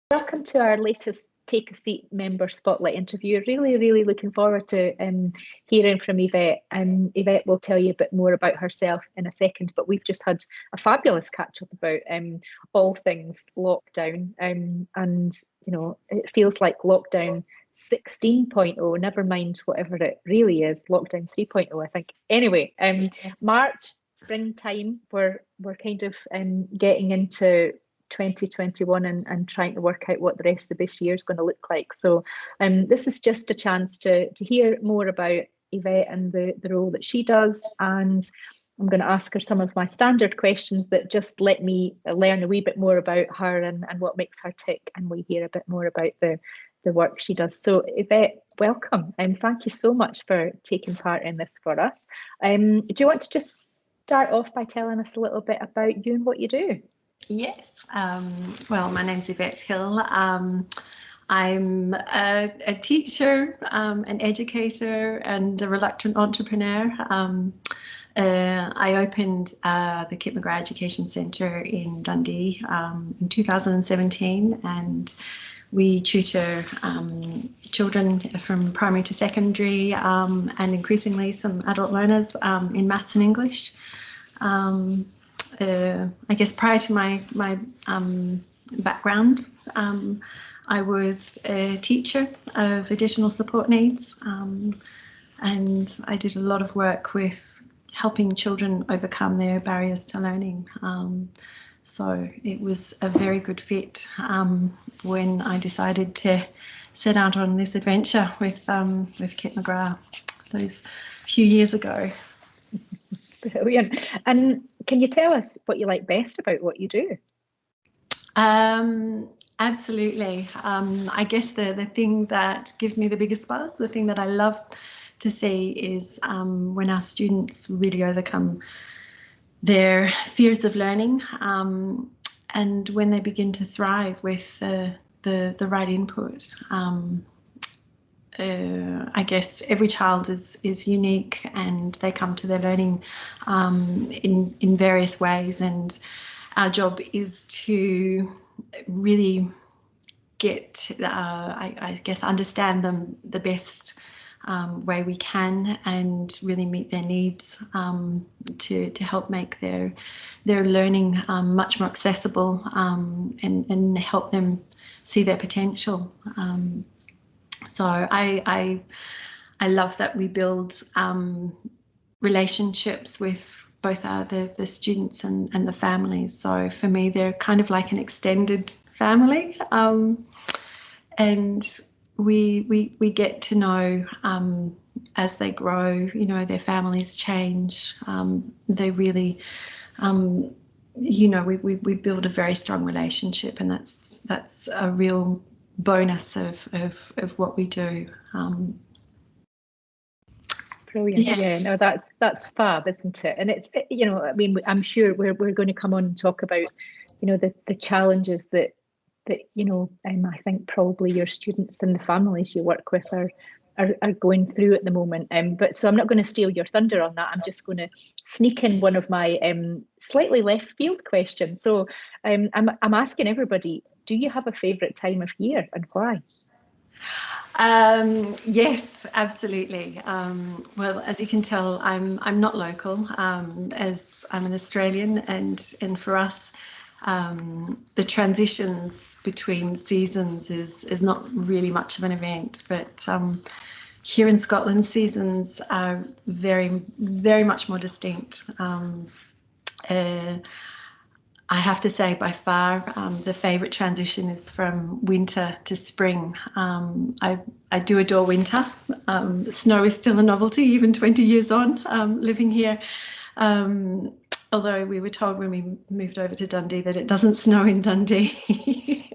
Welcome to our latest Take a Seat member spotlight interview. Really looking forward to hearing from Yvette. Yvette will tell you a bit more about herself in a second, but we've just had a fabulous catch up about all things lockdown. And, you know, it feels like lockdown 16.0, never mind whatever it really is, lockdown 3.0, I think. Anyway, March, springtime, we're kind of getting into 2021 and trying to work out what the rest of this year is going to look like. So this is just a chance to hear more about Yvette and the role that she does. And I'm going to ask her some of my standard questions that just let me learn a wee bit more about her and what makes her tick. And we hear a bit more about the work she does. So Yvette, welcome. And thank you so much for taking part in this for us. Do you want to just start off by telling us a little bit about you and what you do? Yes. Well, my name's Yvette Hill. I'm a teacher, an educator, and a reluctant entrepreneur. I opened the Kip McGrath Education Centre in Dundee in 2017, and we tutor children from primary to secondary, and increasingly some adult learners in maths and English. I guess prior to my background, I was a teacher of additional support needs, and I did a lot of work with helping children overcome their barriers to learning. So it was a very good fit when I decided to set out on this adventure with Kip McGrath those few years ago. Brilliant. And can you tell us what you like best about what you do? Absolutely. I guess the thing that gives me the biggest buzz, the thing that I love to see is when our students really overcome their fears of learning, and when they begin to thrive with the right input. I guess every child is unique, and they come to their learning in various ways, and our job is to really get, I guess, understand them the best way we can, and really meet their needs to help make their learning much more accessible, and help them see their potential. So I love that we build relationships with both the students and the families. So for me, they're kind of like an extended family, and we get to know as they grow. You know, their families change. They really, you know, we build a very strong relationship, and that's a real bonus of what we do. Brilliant. Yeah, no, that's fab, isn't it? And it's, you know, I mean, I'm sure we're going to come on and talk about, you know, the challenges that you know, I think probably your students and the families you work with are going through at the moment. But so I'm not going to steal your thunder on that. I'm just going to sneak in one of my slightly left field questions. So I'm asking everybody, do you have a favourite time of year and why? Yes, absolutely. Well, as you can tell, I'm not local, as I'm an Australian, and for us, the transitions between seasons is not really much of an event. But here in Scotland, seasons are very, very much more distinct. I have to say, by far, the favourite transition is from winter to spring. I do adore winter. Snow is still a novelty, even 20 years on, living here. Although we were told when we moved over to Dundee that it doesn't snow in Dundee.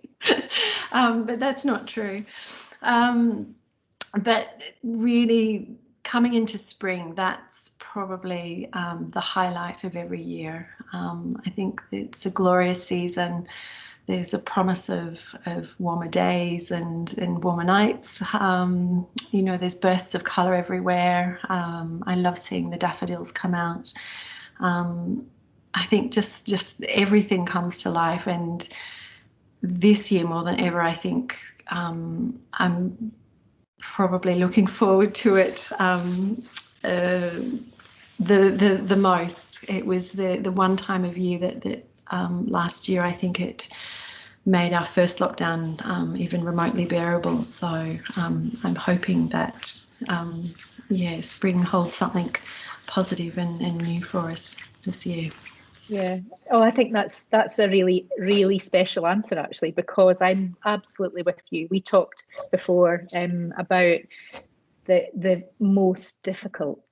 But that's not true. But really, coming into spring, that's probably the highlight of every year. I think it's a glorious season. There's a promise of warmer days and warmer nights. You know, there's bursts of colour everywhere. I love seeing the daffodils come out. I think just everything comes to life, and this year more than ever, I think I'm probably looking forward to it the most. It was the one time of year that last year, I think it made our first lockdown even remotely bearable. So I'm hoping that spring holds something positive and new for us this year. Yeah. Oh, I think that's a really, really special answer, actually, because I'm absolutely with you. We talked before about the most difficult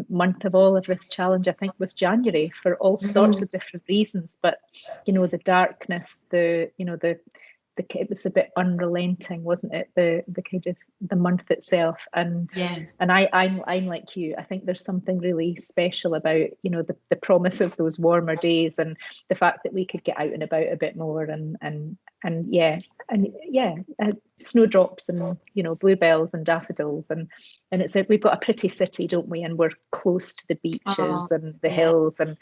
month of all of this challenge, I think, was January for all sorts of different reasons. But the darkness, it was a bit unrelenting, wasn't it? The kind of the month itself, and I'm like you. I think there's something really special about the promise of those warmer days and the fact that we could get out and about a bit more and snowdrops and bluebells and daffodils and we've got a pretty city, don't we? And we're close to the beaches and the hills and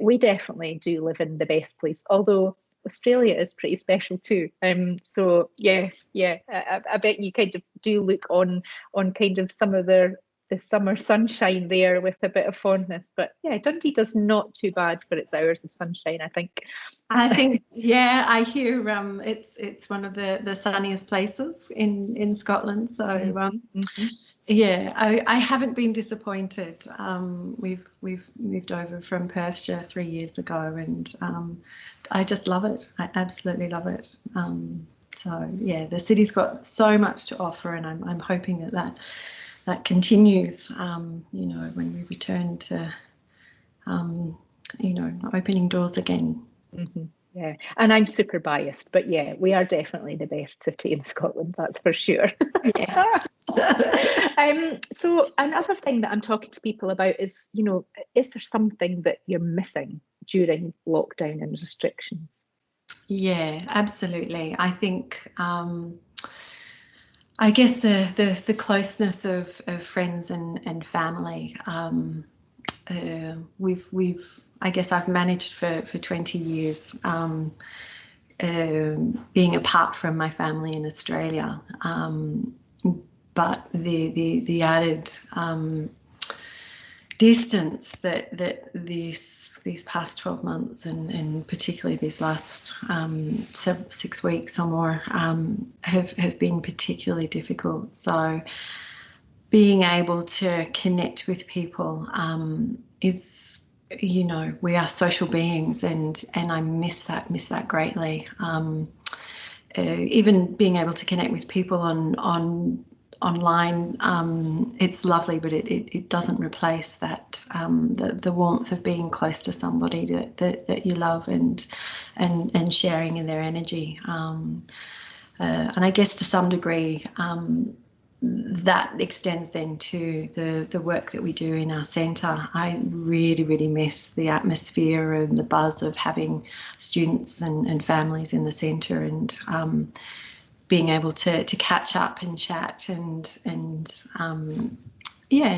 we definitely do live in the best place. Although Australia is pretty special too. So yes, I bet you kind of do look on kind of some of the summer sunshine there with a bit of fondness. But yeah, Dundee does not too bad for its hours of sunshine, I think. I hear it's one of the sunniest places in Scotland. So yeah, I haven't been disappointed. We've moved over from Perthshire 3 years ago, and I just love it. I absolutely love it. So yeah, the city's got so much to offer, and I'm hoping that continues. When we return to opening doors again. Mm-hmm. Yeah, and I'm super biased, but yeah, we are definitely the best city in Scotland, that's for sure. Yes. So another thing that I'm talking to people about is, is there something that you're missing during lockdown and restrictions? Yeah, absolutely. I think I guess the closeness of friends and family. I guess I've managed for 20 years being apart from my family in Australia, but the added distance that these past 12 months and particularly these last 6 weeks or more have been particularly difficult. So being able to connect with people is, we are social beings, and I miss that greatly. Even being able to connect with people online, it's lovely, but it doesn't replace that the warmth of being close to somebody that you love and sharing in their energy. And I guess to some degree, that extends then to the work that we do in our centre. I really, really miss the atmosphere and the buzz of having students and families in the centre, and being able to catch up and chat and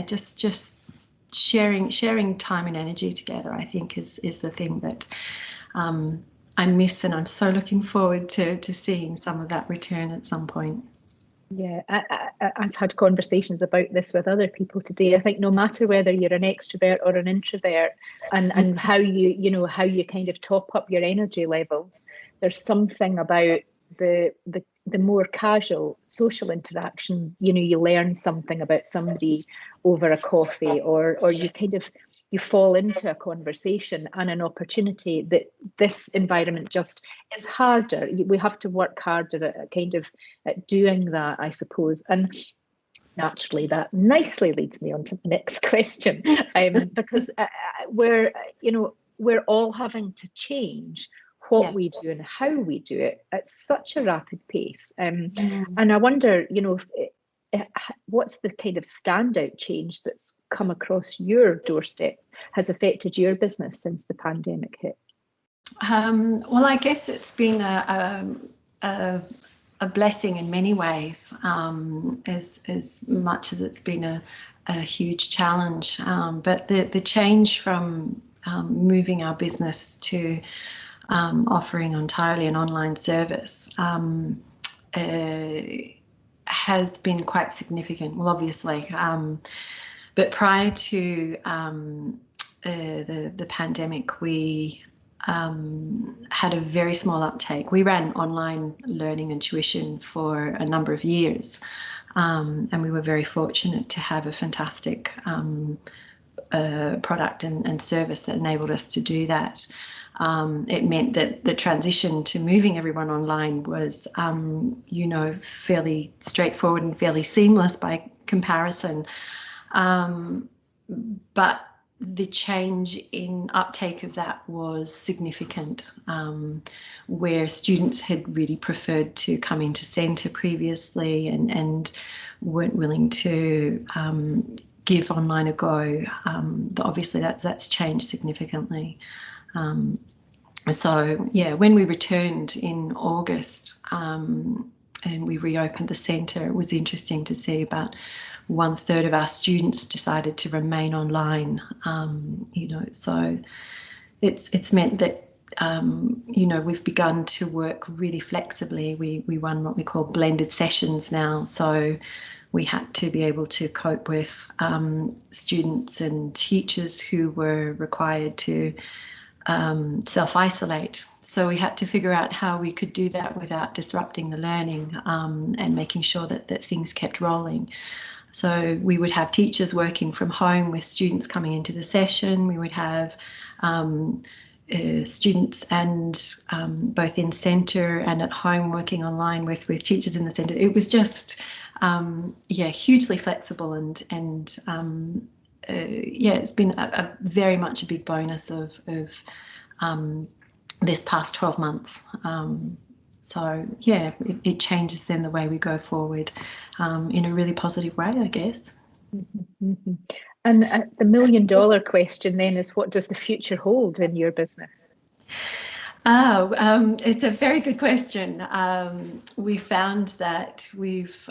just sharing time and energy together, I think is the thing that I miss, and I'm so looking forward to seeing some of that return at some point. Yeah, I've had conversations about this with other people today. I think no matter whether you're an extrovert or an introvert, and how you kind of top up your energy levels, there's something about the more casual social interaction. You learn something about somebody over a coffee, or you kind of you fall into a conversation and an opportunity that this environment just is harder. We have to work harder at doing that, I suppose. And naturally, that nicely leads me on to the next question, because we're all having to change what we do and how we do it at such a rapid pace. And I wonder, what's the kind of standout change that's come across your doorstep, has affected your business since the pandemic hit? Well, I guess it's been a blessing in many ways, as much as it's been a huge challenge. But the change from moving our business to offering entirely an online service, has been quite significant. Well, obviously, but prior to the pandemic, we had a very small uptake. We ran online learning and tuition for a number of years, and we were very fortunate to have a fantastic product and service that enabled us to do that. It meant that the transition to moving everyone online was, fairly straightforward and fairly seamless by comparison. But the change in uptake of that was significant, where students had really preferred to come into centre previously and weren't willing to give online a go. Obviously, that's changed significantly. So, yeah, when we returned in August and we reopened the centre, it was interesting to see about 1/3 of our students decided to remain online. So it's meant that we've begun to work really flexibly. We run what we call blended sessions now, so we had to be able to cope with students and teachers who were required to self-isolate. So we had to figure out how we could do that without disrupting the learning, and making sure that things kept rolling. So we would have teachers working from home with students coming into the session. We would have students and both in centre and at home working online with teachers in the centre. It was just hugely flexible and it's been a very much a big bonus of this past 12 months. So yeah, it changes then the way we go forward in a really positive way, I guess. Mm-hmm. And the $1 million question then is, what does the future hold in your business? It's a very good question. We found that we've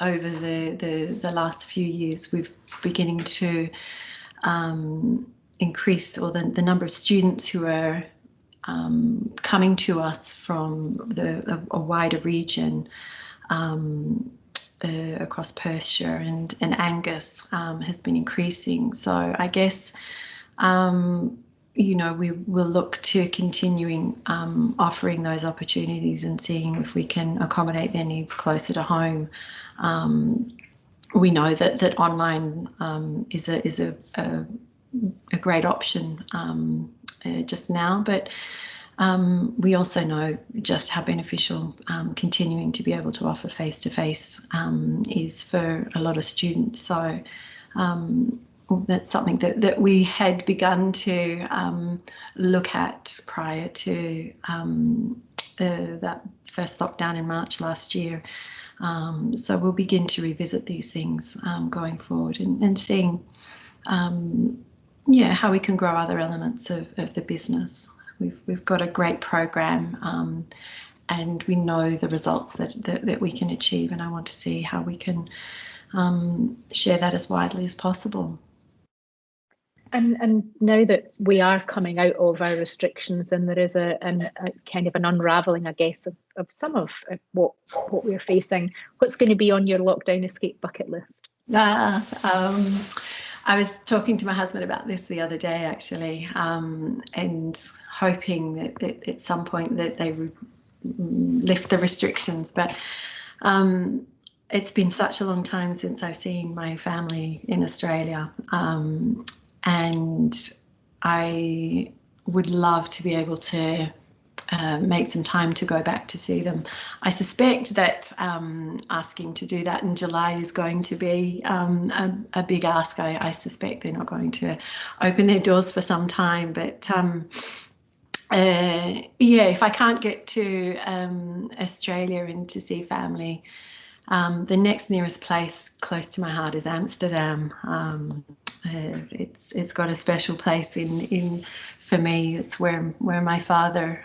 over the last few years, we've beginning to increase, or the number of students who are coming to us from a wider region across Perthshire and Angus has been increasing. So I guess we will look to continuing offering those opportunities and seeing if we can accommodate their needs closer to home. We know that online is a great option just now, but we also know just how beneficial continuing to be able to offer face-to-face is for a lot of students. So that's something that we had begun to look at prior to that first lockdown in March last year. So we'll begin to revisit these things going forward and seeing how we can grow other elements of the business. We've got a great program and we know the results that we can achieve, and I want to see how we can share that as widely as possible. And now that we are coming out of our restrictions and there is a kind of an unravelling, I guess, of some of what we're facing, what's going to be on your lockdown escape bucket list? I was talking to my husband about this the other day, actually, and hoping that at some point that they would lift the restrictions. But it's been such a long time since I've seen my family in Australia. And I would love to be able to make some time to go back to see them. I suspect that asking to do that in July is going to be a big ask. I suspect they're not going to open their doors for some time. But if I can't get to Australia and to see family, the next nearest place close to my heart is Amsterdam. It's got a special place in for me. It's where my father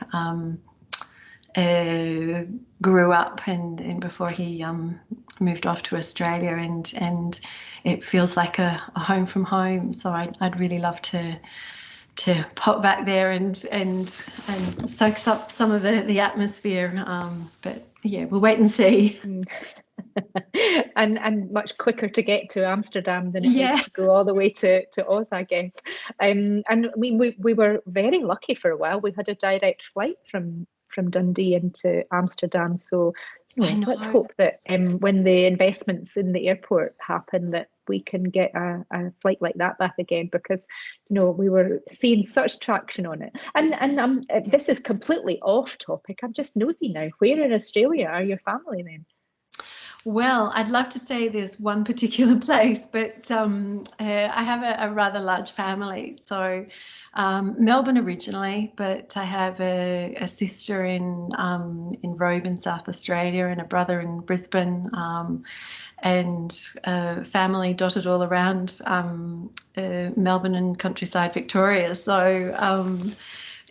grew up and before he moved off to Australia, and it feels like a home from home. So I'd really love to to pop back there and soak up some of the atmosphere. But yeah, we'll wait and see. And much quicker to get to Amsterdam than it Yeah. is to go all the way to Oz, I guess. And I mean, we were very lucky for a while. We had a direct flight from Dundee into Amsterdam. So let's hope that when the investments in the airport happen, that we can get a flight like that back again, because we were seeing such traction on it. And this is completely off topic. I'm just nosy now. Where in Australia are your family then? Well, I'd love to say there's one particular place, but I have a rather large family. So Melbourne originally, but I have a sister in Robe in South Australia and a brother in Brisbane, and family dotted all around Melbourne and countryside Victoria. So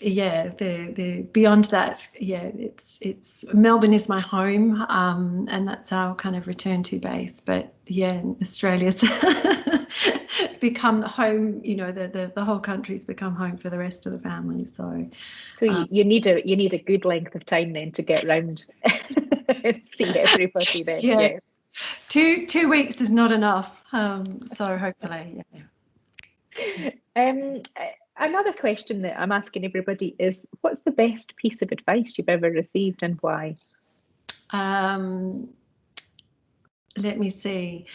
yeah, the beyond that, yeah, it's Melbourne is my home, and that's our kind of return to base. But yeah, Australia's become home. The whole country's become home for the rest of the family. So you need a good length of time then to get round and see everybody then. Yeah. 2 weeks is not enough. So hopefully, yeah. Another question that I'm asking everybody is, what's the best piece of advice you've ever received and why? Let me see.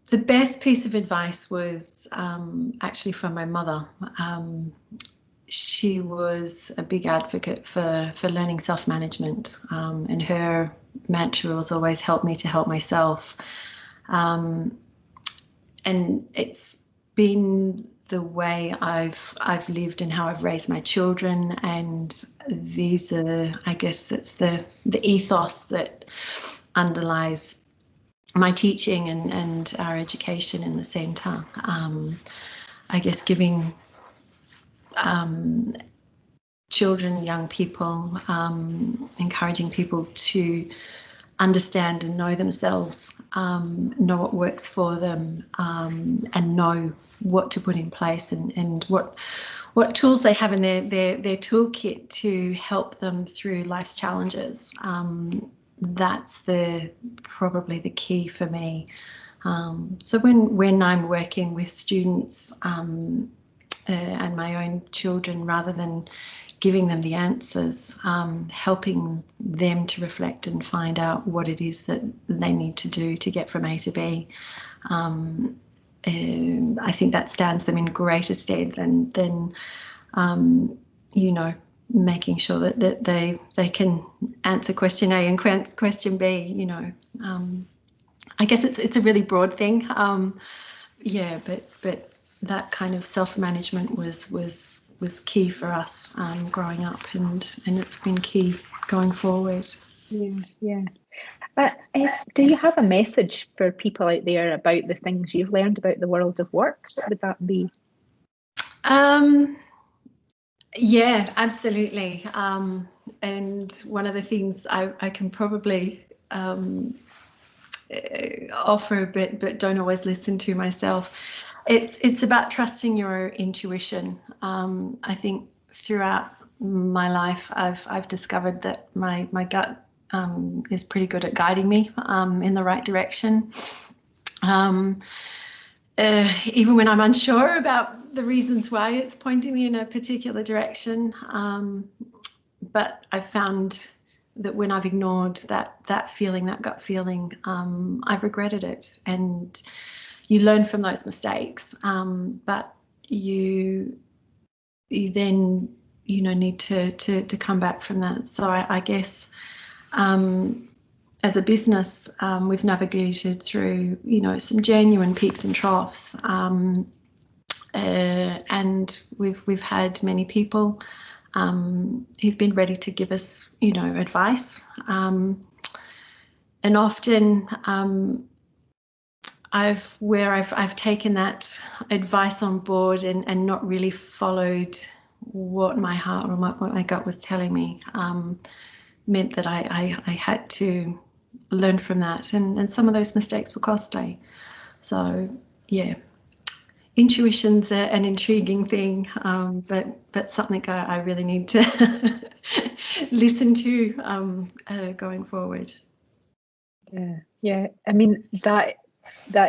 The best piece of advice was actually from my mother. She was a big advocate for learning self-management, and her mantra was always help me to help myself. And it's been the way I've lived and how I've raised my children, and these are, I guess, it's the ethos that underlies my teaching and our education in the centre. I guess giving children, young people, encouraging people to understand and know themselves, know what works for them, and know what to put in place and what tools they have in their toolkit to help them through life's challenges. That's probably the key for me. So when I'm working with students and my own children, rather than giving them the answers, helping them to reflect and find out what it is that they need to do to get from A to B. I think that stands them in greater stead than making sure that they can answer question A and question B. I guess it's a really broad thing. But that kind of self-management was key for us growing up, and it's been key going forward. Yeah. Do you have a message for people out there about the things you've learned about the world of work? What would that be? Yeah, absolutely. And one of the things I can probably offer a bit, but don't always listen to myself. It's about trusting your intuition. I think throughout my life, I've discovered that my gut is pretty good at guiding me in the right direction. Even when I'm unsure about the reasons why it's pointing me in a particular direction. But I've found that when I've ignored that feeling, that gut feeling, I've regretted it. And you learn from those mistakes, but you then need to come back from that. So I guess as a business, we've navigated through some genuine peaks and troughs, and we've had many people who've been ready to give us advice, and often I've taken that advice on board and not really followed what my heart or what my gut was telling me, meant that I had to learn from that, and some of those mistakes were costly. So yeah, intuition's an intriguing thing, but something I really need to listen to going forward. Yeah. I mean, that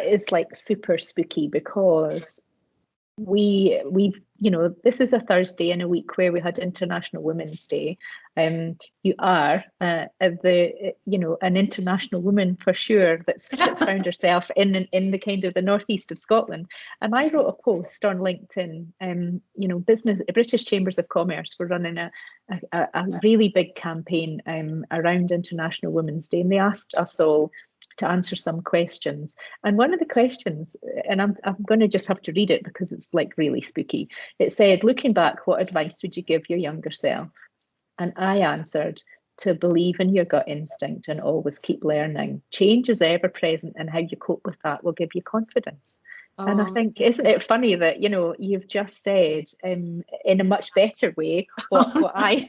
is like super spooky, because we've this is a Thursday in a week where we had International Women's Day. You are an international woman for sure that's found herself in the kind of the northeast of Scotland. And I wrote a post on LinkedIn. British Chambers of Commerce were running a really big campaign around International Women's Day, and they asked us all to answer some questions. And one of the questions, and I'm going to just have to read it because it's like really spooky. It said, looking back, what advice would you give your younger self? And I answered, to believe in your gut instinct and always keep learning. Change is ever present, and how you cope with that will give you confidence. And I think, isn't it funny that, you've just said in a much better way what I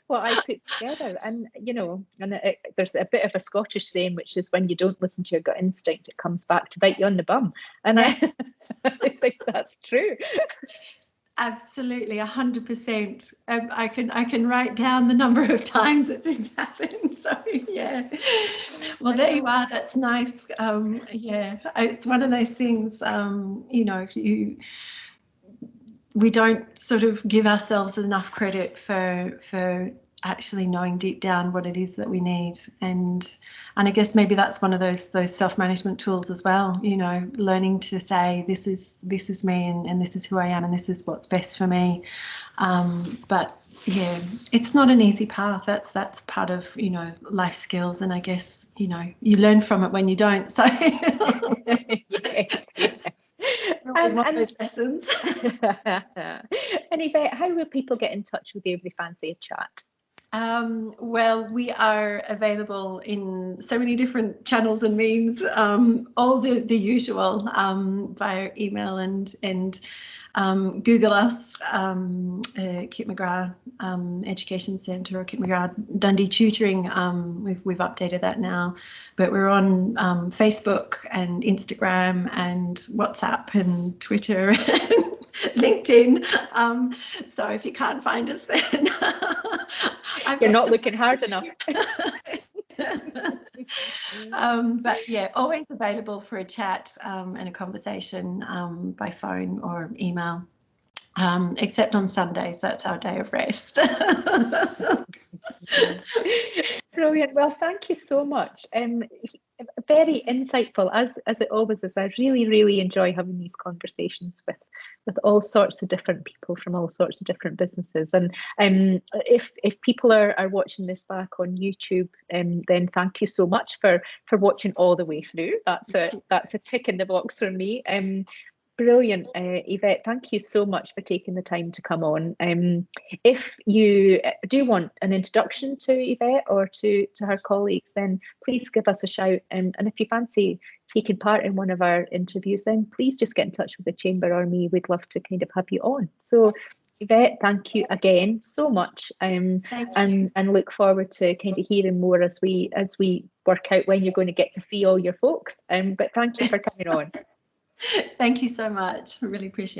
what I put together. And there's a bit of a Scottish saying, which is, when you don't listen to your gut instinct, it comes back to bite you on the bum. And I think that's true. Absolutely, 100%. I can write down the number of times it's happened. So yeah. Well, there you are. That's nice. It's one of those things. We don't sort of give ourselves enough credit for actually knowing deep down what it is that we need, and I guess maybe that's one of those self-management tools as well. Learning to say, this is me, and this is who I am, and this is what's best for me. But yeah, it's not an easy path. That's part of life skills, and I guess you learn from it when you don't. So yes. Always want those lessons. And Yvette, how will people get in touch with you if they fancy a chat? Well, we are available in so many different channels and means, all the usual, via email and Google us, Kip McGrath Education Centre, or Kip McGrath Dundee Tutoring. We've updated that now, but we're on Facebook and Instagram and WhatsApp and Twitter and LinkedIn. So if you can't find us, then you're not looking hard enough. But yeah, always available for a chat and a conversation by phone or email, except on Sundays. That's our day of rest. Brilliant. Well, thank you so much. Very insightful, as it always is. I really, really enjoy having these conversations with all sorts of different people from all sorts of different businesses. And if people are watching this back on YouTube, then thank you so much for watching all the way through. That's a tick in the box for me. Brilliant, Yvette. Thank you so much for taking the time to come on. If you do want an introduction to Yvette or to her colleagues, then please give us a shout. And if you fancy taking part in one of our interviews, then please just get in touch with the Chamber or me. We'd love to kind of have you on. So Yvette, thank you again so much, and look forward to kind of hearing more as we work out when you're going to get to see all your folks. But thank you for coming on. Thank you so much. I really appreciate it.